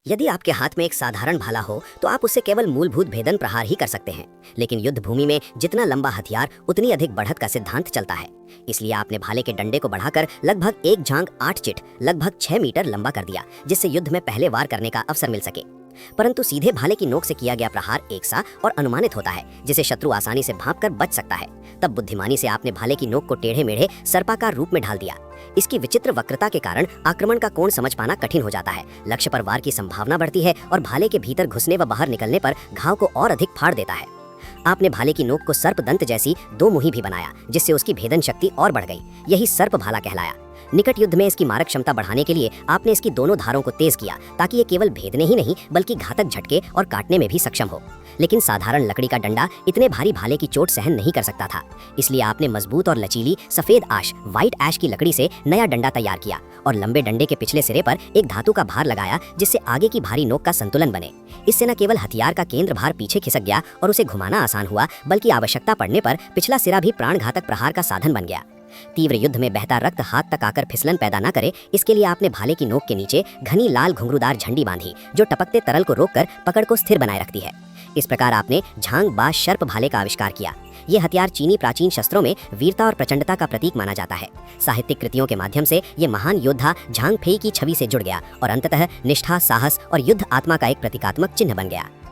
यदि आपके हाथ में एक साधारण भाला हो तो आप उससे केवल मूलभूत भेदन प्रहार ही कर सकते हैं, लेकिन युद्ध भूमि में जितना लंबा हथियार उतनी अधिक बढ़त का सिद्धांत चलता है। इसलिए आपने भाले के डंडे को बढ़ाकर लगभग 1 जांग 8 चिट लगभग 6 मीटर लंबा कर दिया, जिससे युद्ध में पहले वार करने का अवसर मिल सके। परंतु सीधे भाले की नोक से किया गया प्रहार एकसा और अनुमानित होता है, जिसे शत्रु आसानी से भांपकर बच सकता है। तब बुद्धिमानी से आपने भाले की नोक को टेढ़े मेढ़े सर्पाकार रूप में ढाल दिया। इसकी विचित्र वक्रता के कारण आक्रमण का कोण समझ पाना कठिन हो जाता है। लक्ष्य पर वार की संभावना बढ़ती है और भाले के भीतर घुसने व बाहर निकलने पर घाव को और अधिक फाड़ देता है। आपने भाले की नोक को सर्प दंत जैसी 2 मुही भी बनाया, जिससे उसकी भेदन शक्ति और बढ़ गई। यही सर्प भाला कहलाया। निकट युद्ध में इसकी मारक क्षमता बढ़ाने के लिए आपने इसकी दोनों धारों को तेज किया, ताकि ये केवल भेदने ही नहीं बल्कि घातक झटके और काटने में भी सक्षम हो। लेकिन साधारण लकड़ी का डंडा इतने भारी भाले की चोट सहन नहीं कर सकता था। इसलिए आपने मजबूत और लचीली सफेद आश व्हाइट ऐश की लकड़ी से नया डंडा तैयार किया और लंबे डंडे के पिछले सिरे पर एक धातु का भार लगाया, जिससे आगे की भारी नोक का संतुलन बने। इससे न केवल हथियार का केंद्र भार पीछे खिसक गया और उसे घुमाना आसान हुआ, बल्कि आवश्यकता पड़ने पर पिछला सिरा भी प्राणघातक प्रहार का साधन बन गया। तीव्र युद्ध में बहता रक्त हाथ तक आकर फिसलन पैदा न करे, इसके लिए आपने भाले की नोक के नीचे घनी लाल घुंघरूदार झंडी बांधी, जो टपकते तरल को रोककर पकड़ को स्थिर बनाए रखती है। इस प्रकार आपने झांग बा शर्प भाले का आविष्कार किया। ये हथियार चीनी प्राचीन शस्त्रों में वीरता और प्रचंडता का प्रतीक माना जाता है। साहित्यिक कृतियों के माध्यम से ये महान योद्धा झांग फेई की छवि से जुड़ गया और अंततः निष्ठा, साहस और युद्ध आत्मा का एक प्रतीकात्मक चिन्ह बन गया।